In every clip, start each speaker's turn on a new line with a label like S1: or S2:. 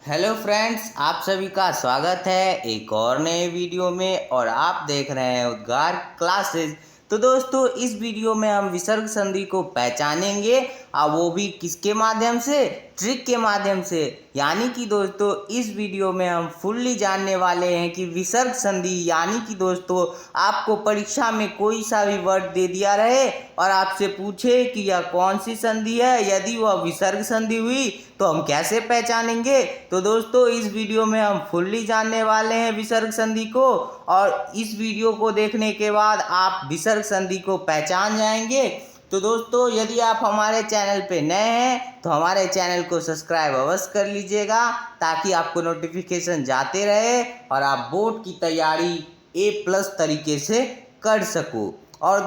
S1: Hello friends, आप सभी का स्वागत है एक और नए वीडियो में। और आप देख रहे हैं उद्गार क्लासेस। तो दोस्तों, इस वीडियो में हम विसर्ग संधि को पहचानेंगे, और वो भी किसके माध्यम से? ट्रिक के माध्यम से। यानी कि दोस्तों, इस वीडियो में हम फुल्ली जानने वाले हैं कि विसर्ग संधि, यानी कि दोस्तों आपको परीक्षा में कोई सा भी वर्ड दे दिया रहे और आपसे पूछे कि यह कौन सी संधि है, यदि वह विसर्ग संधि हुई तो हम कैसे पहचानेंगे। तो दोस्तों, इस वीडियो में हम फुल्ली जानने वाले हैं विसर्ग संधि को, और इस वीडियो को देखने के बाद आप विसर्ग संधि को पहचान जाएंगे। तो दोस्तों, यदि आप हमारे चैनल पे नए हैं तो हमारे चैनल को सब्सक्राइब अवश्य कर लीजिएगा, ताकि आपको नोटिफिकेशन जाते रहे और आप बोर्ड की तैयारी A+ तरीके से कर सको। और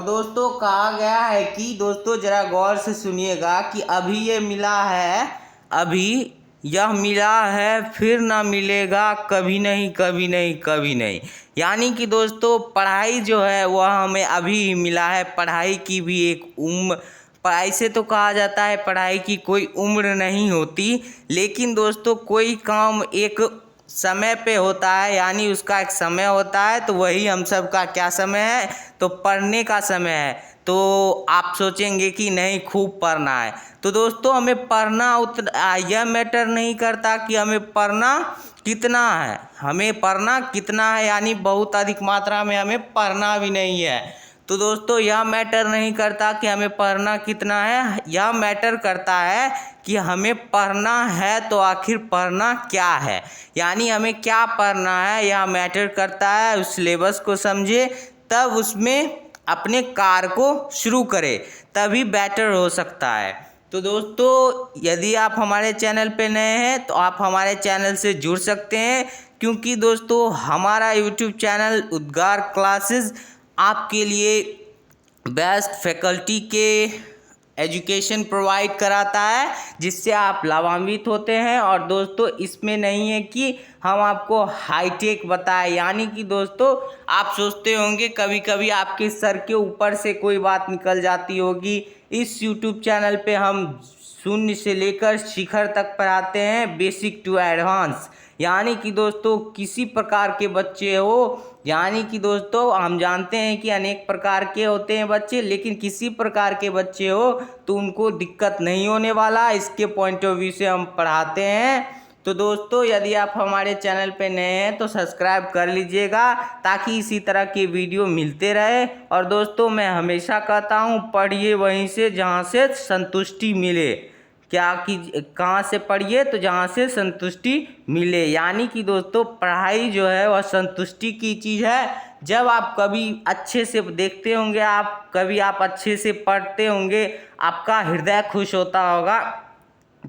S1: दोस्तों कहा गया है कि दोस्तों ज़रा गौर से सुनिएगा कि अभी ये मिला है, अभी यह मिला है, फिर ना मिलेगा कभी नहीं, कभी नहीं, कभी नहीं। यानी कि दोस्तों पढ़ाई जो है वह हमें अभी ही मिला है। पढ़ाई की भी एक उम्र, पढ़ाई से तो कहा जाता है पढ़ाई की कोई उम्र नहीं होती, लेकिन दोस्तों कोई काम एक समय पे होता है, यानी उसका एक समय होता है। तो वही हम सब का क्या समय है? तो पढ़ने का समय है। तो आप सोचेंगे कि नहीं खूब पढ़ना है, तो दोस्तों हमें पढ़ना यह मैटर नहीं करता कि हमें पढ़ना कितना है। हमें पढ़ना कितना है, यानी बहुत अधिक मात्रा में हमें पढ़ना भी नहीं है। तो दोस्तों यह मैटर नहीं करता कि हमें पढ़ना कितना है, यह मैटर करता है कि हमें पढ़ना है तो आखिर पढ़ना क्या है, यानी हमें क्या पढ़ना है यह मैटर करता है। उस सिलेबस को समझे, तब उसमें अपने कार्य को शुरू करें, तभी बेटर हो सकता है। तो दोस्तों यदि आप हमारे चैनल पे नए हैं तो आप हमारे चैनल से जुड़ सकते हैं, क्योंकि दोस्तों हमारा यूट्यूब चैनल उद्गार क्लासेस आपके लिए बेस्ट फैकल्टी के एजुकेशन प्रोवाइड कराता है, जिससे आप लाभान्वित होते हैं। और दोस्तों इसमें नहीं है कि हम आपको हाईटेक बताएं, यानी कि दोस्तों आप सोचते होंगे कभी कभी आपके सर के ऊपर से कोई बात निकल जाती होगी। इस यूट्यूब चैनल पे हम शून्य से लेकर शिखर तक पढ़ाते हैं, बेसिक टू एडवांस। यानी कि दोस्तों किसी प्रकार के बच्चे हो, यानी कि दोस्तों हम जानते हैं कि अनेक प्रकार के होते हैं बच्चे, लेकिन किसी प्रकार के बच्चे हो तो उनको दिक्कत नहीं होने वाला, इसके पॉइंट ऑफ व्यू से हम पढ़ाते हैं। तो दोस्तों यदि आप हमारे चैनल पे नए हैं तो सब्सक्राइब कर लीजिएगा, ताकि इसी तरह के वीडियो मिलते रहे। और दोस्तों मैं हमेशा कहता हूँ, पढ़िए वहीं से जहाँ से संतुष्टि मिले। क्या कि कहाँ से पढ़िए? तो जहाँ से संतुष्टि मिले। यानी कि दोस्तों पढ़ाई जो है वह संतुष्टि की चीज़ है। जब आप कभी अच्छे से देखते होंगे, आप कभी आप अच्छे से पढ़ते होंगे, आपका हृदय खुश होता होगा,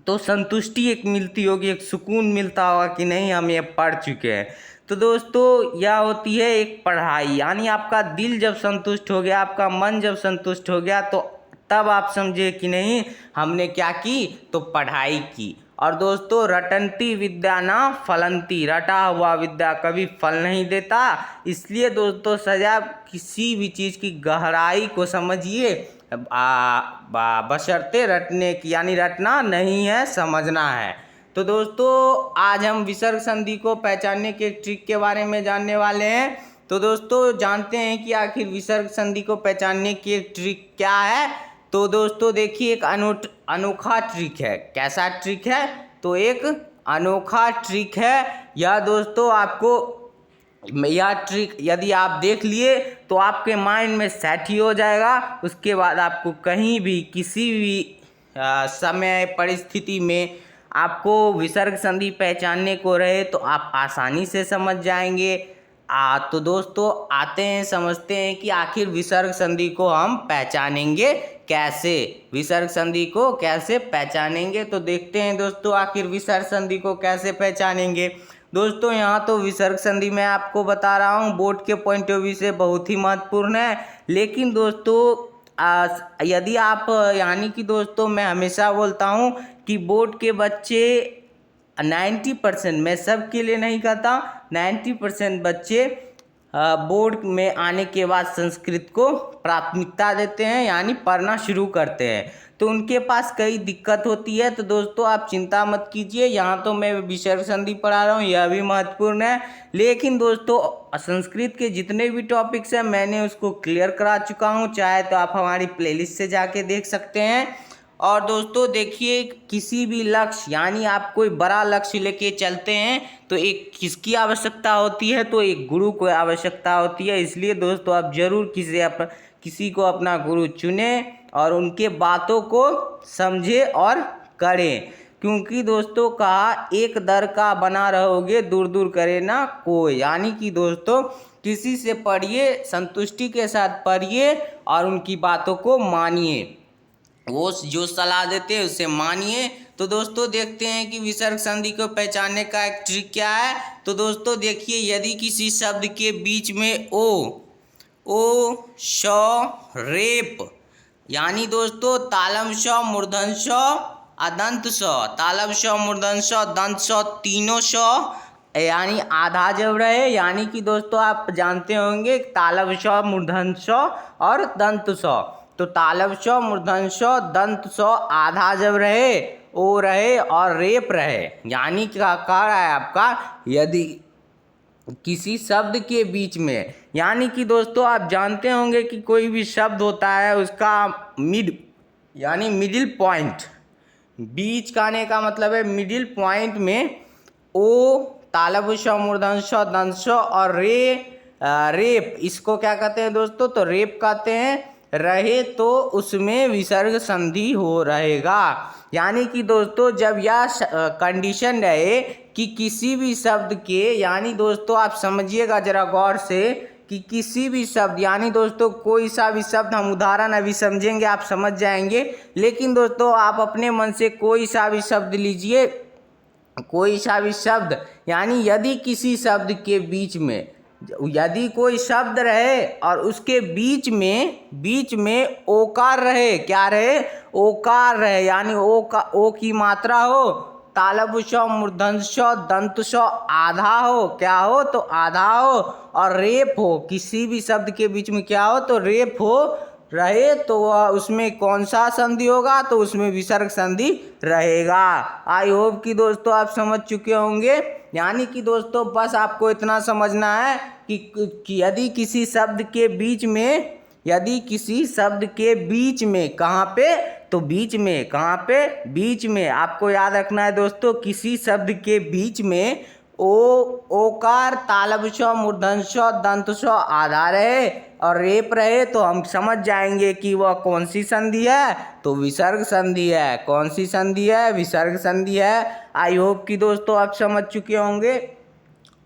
S1: तो संतुष्टि एक मिलती होगी, एक सुकून मिलता होगा कि नहीं हम ये पढ़ चुके हैं। तो दोस्तों यह होती है एक पढ़ाई, यानी आपका दिल जब संतुष्ट हो गया, आपका मन जब संतुष्ट हो गया, तो तब आप समझे कि नहीं हमने क्या की? तो पढ़ाई की। और दोस्तों रटंती विद्या ना फलंती, रटा हुआ विद्या कभी फल नहीं देता। इसलिए दोस्तों सजा किसी भी चीज़ की गहराई को समझिए, बशर्ते रटने की, यानी रटना नहीं है, समझना है। तो दोस्तों आज हम विसर्ग संधि को पहचानने के ट्रिक के बारे में जानने वाले हैं। तो दोस्तों जानते हैं कि आखिर विसर्ग संधि को पहचानने की एक ट्रिक क्या है। तो दोस्तों देखिए, एक अनोखा ट्रिक है। कैसा ट्रिक है? तो एक अनोखा ट्रिक है। यह दोस्तों आपको, यह ट्रिक यदि आप देख लिए तो आपके माइंड में सेट ही हो जाएगा। उसके बाद आपको कहीं भी किसी भी समय परिस्थिति में आपको विसर्ग संधि पहचानने को रहे तो आप आसानी से समझ जाएंगे। तो दोस्तों आते हैं, समझते हैं कि आखिर विसर्ग संधि को हम पहचानेंगे कैसे। विसर्ग संधि को कैसे पहचानेंगे, तो देखते हैं दोस्तों आखिर विसर्ग संधि को कैसे पहचानेंगे। दोस्तों यहाँ तो विसर्ग संधि मैं आपको बता रहा हूँ बोर्ड के पॉइंट ऑफ व्यू से बहुत ही महत्वपूर्ण है, लेकिन दोस्तों यदि आप, यानी कि दोस्तों मैं हमेशा बोलता हूँ कि बोर्ड के बच्चे 90%, मैं सब के लिए नहीं कहता, 90% बच्चे बोर्ड में आने के बाद संस्कृत को प्राथमिकता देते हैं, यानी पढ़ना शुरू करते हैं। तो उनके पास कई दिक्कत होती है। तो दोस्तों आप चिंता मत कीजिए, यहाँ तो मैं विसर्ग संधि पढ़ा रहा हूँ, यह भी महत्वपूर्ण है। लेकिन दोस्तों संस्कृत के जितने भी टॉपिक्स हैं मैंने उसको क्लियर करा चुका हूँ, चाहे तो आप हमारी प्लेलिस्ट से जाके देख सकते हैं। और दोस्तों देखिए, किसी भी लक्ष्य यानी आप कोई बड़ा लक्ष्य लेके चलते हैं तो एक किसकी आवश्यकता होती है, तो एक गुरु को आवश्यकता होती है। इसलिए दोस्तों आप जरूर किसी को अपना गुरु चुने और उनके बातों को समझे और करें, क्योंकि दोस्तों कहा एक दर का बना रहोगे दूर दूर करे ना कोई। यानी कि दोस्तों किसी से पढ़िए, संतुष्टि के साथ पढ़िए और उनकी बातों को मानिए, वो जो सलाह देते हैं उसे मानिए। तो दोस्तों देखते हैं कि विसर्ग संधि को पहचानने का एक ट्रिक क्या है। तो दोस्तों देखिए, यदि किसी शब्द के बीच में ओ श रेप यानी दोस्तों तालम श मूर्धन श अदंत श, तालम श मूर्धन श दंत श तीनों श यानी आधा जब रहे, यानी कि दोस्तों आप जानते होंगे तालव श मूर्धन श और दंत श। तो तालव श मूर्धन श दंत श आधा जब रहे, ओ रहे और रेप रहे, यानी क्या कह रहा है आपका, यदि किसी शब्द के बीच में, यानी कि दोस्तों आप जानते होंगे कि कोई भी शब्द होता है उसका यानी मिडिल पॉइंट, बीच का आने का मतलब है मिडिल पॉइंट में ओ तालव श मूर्धन श दंत श और रेप, इसको क्या कहते हैं दोस्तों, तो रेप कहते हैं रहे, तो उसमें विसर्ग संधि हो रहेगा। यानी कि दोस्तों जब यह कंडीशन रहे कि किसी भी शब्द के, यानी दोस्तों आप समझिएगा जरा गौर से कि किसी भी शब्द, यानी दोस्तों कोई सा भी शब्द, हम उदाहरण अभी समझेंगे आप समझ जाएंगे, लेकिन दोस्तों आप अपने मन से कोई सा भी शब्द लीजिए, कोई सा भी शब्द, यानी यदि किसी शब्द के बीच में, यदि कोई शब्द रहे और उसके बीच में ओकार रहे, क्या रहे, ओकार रहे, यानी ओ की मात्रा हो, तालव श मूर्धन श दंत श आधा हो, क्या हो, तो आधा हो, और रेप हो, किसी भी शब्द के बीच में क्या हो, तो रेप हो रहे, तो वह उसमें कौन सा संधि होगा, तो उसमें विसर्ग संधि रहेगा। आई होप कि दोस्तों आप समझ चुके होंगे। यानी कि दोस्तों बस आपको इतना समझना है कि यदि किसी शब्द के बीच में, यदि किसी शब्द के बीच में, कहाँ पे, तो बीच में, कहाँ पे, बीच में, आपको याद रखना है दोस्तों, किसी शब्द के बीच में ओकार तालव श मूर्धन श दंत श आधा रहे और रेप रहे, तो हम समझ जाएंगे कि वह कौन सी संधि है, तो विसर्ग संधि है। कौन सी संधि है, विसर्ग संधि है। आई होप कि दोस्तों आप समझ चुके होंगे।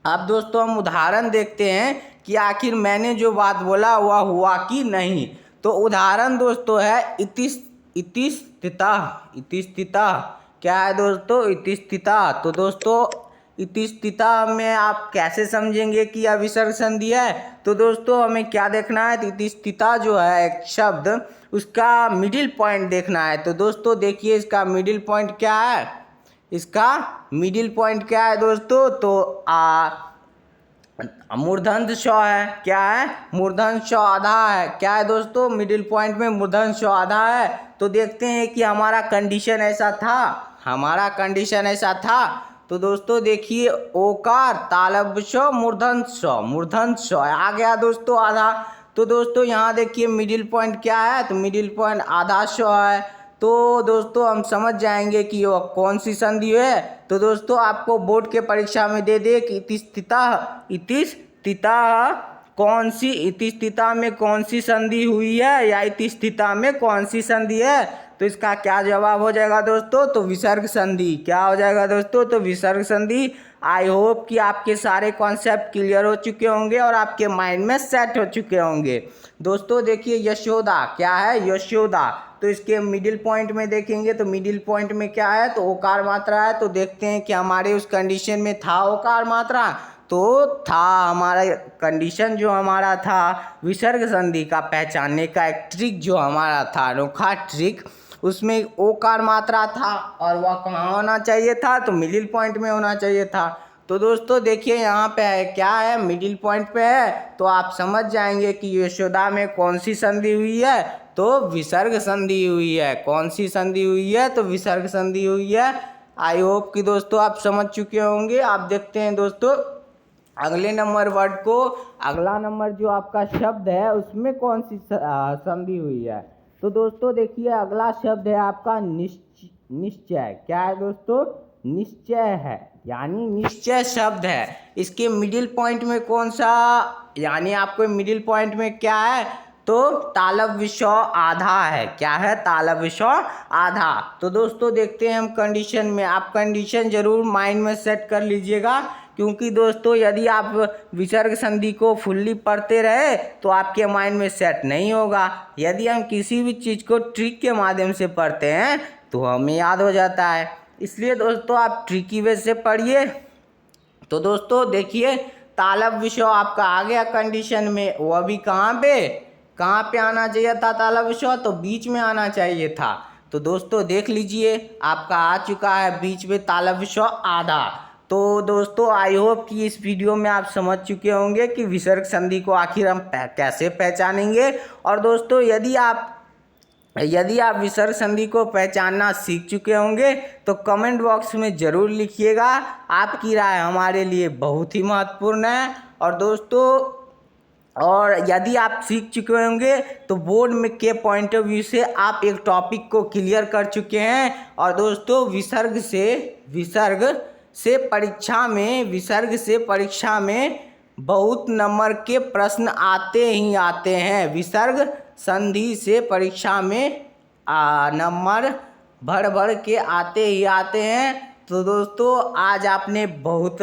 S1: अब दोस्तों हम उदाहरण देखते हैं कि आखिर मैंने जो बात बोला वह हुआ कि नहीं। तो उदाहरण दोस्तों है इतिस्थिता, क्या है दोस्तों, इतिस्थिता। तो दोस्तों इतिस्थिता में आप कैसे समझेंगे कि यह विसर्ग संधि है, तो दोस्तों हमें क्या देखना है, इतिस्थिता जो है एक शब्द, उसका मिडिल पॉइंट देखना है। तो दोस्तों देखिए इसका मिडिल पॉइंट क्या है, इसका मिडिल पॉइंट क्या है दोस्तों, तो मूर्धन्य श है, क्या है, मूर्धन्य श आधा है, क्या है दोस्तों, मिडिल पॉइंट में मूर्धन्य श आधा है। तो देखते हैं कि हमारा कंडीशन ऐसा था, तो दोस्तों देखिए ओकार तालव श मूर्धन्य श आ गया दोस्तों आधा। तो दोस्तों यहाँ देखिए मिडिल पॉइंट क्या है, तो मिडिल पॉइंट आधा श है। तो दोस्तों हम समझ जाएंगे कि वह कौन सी संधि है। तो दोस्तों आपको बोर्ड के परीक्षा में दे दे कि इतिस्थिता कौन सी, इतिस्थिता में कौन सी संधि हुई है या इतिस्थिता में कौन सी संधि है, तो इसका क्या जवाब हो जाएगा दोस्तों, तो विसर्ग संधि। क्या हो जाएगा दोस्तों, तो विसर्ग संधि। आई होप कि आपके सारे कॉन्सेप्ट क्लियर हो चुके होंगे और आपके माइंड में सेट हो चुके होंगे। दोस्तों देखिए यशोदा, क्या है, यशोदा। तो इसके मिडिल पॉइंट में देखेंगे तो मिडिल पॉइंट में क्या है, तो ओकार मात्रा है। तो देखते हैं कि हमारे उस कंडीशन में था ओकार मात्रा, तो था हमारा कंडीशन जो हमारा था विसर्ग संधि का पहचानने का एक ट्रिक जो हमारा था, अनोखा ट्रिक, उसमें ओकार मात्रा था और वह कहाँ होना चाहिए था, तो मिडिल पॉइंट में होना चाहिए था। तो दोस्तों देखिए यहाँ पे है क्या है, मिडिल पॉइंट पे है, तो आप समझ जाएंगे कि यशोदा में कौन सी संधि हुई है, तो विसर्ग संधि हुई है। कौन सी संधि हुई है, तो विसर्ग संधि हुई है। आई होप कि दोस्तों आप समझ चुके होंगे। आप देखते हैं दोस्तों अगले नंबर वर्ड को, अगला नंबर जो आपका शब्द है उसमें कौन सी संधि हुई है। तो दोस्तों देखिए अगला शब्द है आपका निश्चय। क्या है दोस्तों, निश्चय है, यानी निश्चय शब्द है। इसके मिडिल पॉइंट में कौन सा, यानी आपको मिडिल पॉइंट में क्या है, तो तालव्य विषय आधा है। क्या है, तालव्य विषय आधा। तो दोस्तों देखते हैं हम कंडीशन में, आप कंडीशन जरूर माइंड में सेट कर लीजिएगा, क्योंकि दोस्तों यदि आप विसर्ग संधि को फुल्ली पढ़ते रहे तो आपके माइंड में सेट नहीं होगा। यदि हम किसी भी चीज़ को ट्रिक के माध्यम से पढ़ते हैं तो हमें याद हो जाता है। इसलिए दोस्तों आप ट्रिकी वे से पढ़िए। तो दोस्तों देखिए तालव्य विषय आपका आ गया कंडीशन में, वह भी कहाँ पे आना चाहिए था तालव्य विषय, तो बीच में आना चाहिए था। तो दोस्तों देख लीजिए आपका आ चुका है बीच में तालव्य विषय आधा। तो दोस्तों आई होप कि इस वीडियो में आप समझ चुके होंगे कि विसर्ग संधि को आखिर हम कैसे पहचानेंगे। और दोस्तों यदि आप विसर्ग संधि को पहचानना सीख चुके होंगे तो कमेंट बॉक्स में ज़रूर लिखिएगा। आपकी राय हमारे लिए बहुत ही महत्वपूर्ण है। और दोस्तों यदि आप सीख चुके होंगे तो बोर्ड में के पॉइंट ऑफ व्यू से आप एक टॉपिक को क्लियर कर चुके हैं। और दोस्तों विसर्ग से परीक्षा में बहुत नंबर के प्रश्न आते ही आते हैं। विसर्ग संधि से परीक्षा में नंबर भर के आते ही आते हैं। तो दोस्तों आज आपने बहुत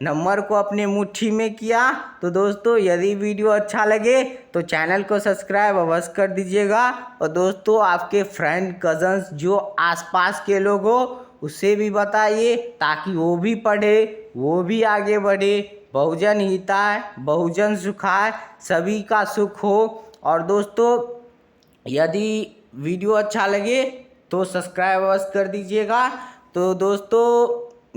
S1: नंबर को अपने मुट्ठी में किया। तो दोस्तों यदि वीडियो अच्छा लगे तो चैनल को सब्सक्राइब अवश्य कर दीजिएगा। और दोस्तों आपके फ्रेंड कजन्स जो आसपास के लोग हो उसे भी बताइए, ताकि वो भी पढ़े, वो भी आगे बढ़े। बहुजन हिताय बहुजन सुखाय, सभी का सुख हो। और दोस्तों यदि वीडियो अच्छा लगे तो सब्सक्राइब अवश्य कर दीजिएगा। तो दोस्तों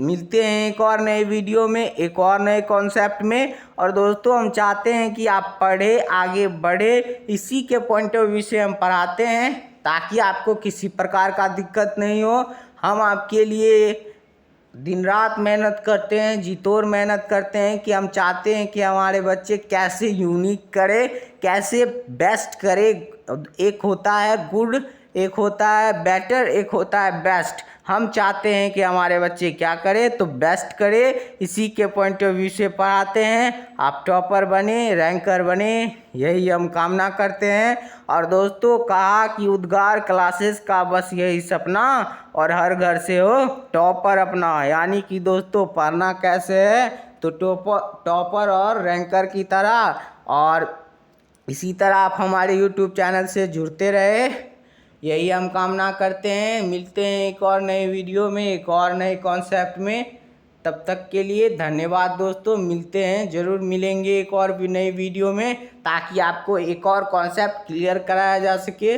S1: मिलते हैं एक और नए वीडियो में, एक और नए कॉन्सेप्ट में। और दोस्तों हम चाहते हैं कि आप पढ़े, आगे बढ़े, इसी के पॉइंट ऑफ व्यू से हम पढ़ाते हैं, ताकि आपको किसी प्रकार का दिक्कत नहीं हो। हम आपके लिए दिन रात मेहनत करते हैं, जी तोड़ मेहनत करते हैं, कि हम चाहते हैं कि हमारे बच्चे कैसे यूनिक करे, कैसे बेस्ट करे। एक होता है गुड, एक होता है बेटर, एक होता है बेस्ट। हम चाहते हैं कि हमारे बच्चे क्या करें, तो बेस्ट करें। इसी के पॉइंट ऑफ व्यू से पढ़ाते हैं। आप टॉपर बने, रैंकर बने, यही हम कामना करते हैं। और दोस्तों कहा कि उद्गार क्लासेस का बस यही सपना, और हर घर से हो टॉपर अपना। यानी कि दोस्तों पढ़ना कैसे है, तो टॉपर और रैंकर की तरह। और इसी तरह आप हमारे YouTube चैनल से जुड़ते रहे, यही हम कामना करते हैं। मिलते हैं एक और नए वीडियो में, एक और नए कॉन्सेप्ट में। तब तक के लिए धन्यवाद दोस्तों। मिलते हैं, ज़रूर मिलेंगे एक और भी नए वीडियो में, ताकि आपको एक और कॉन्सेप्ट क्लियर कराया जा सके।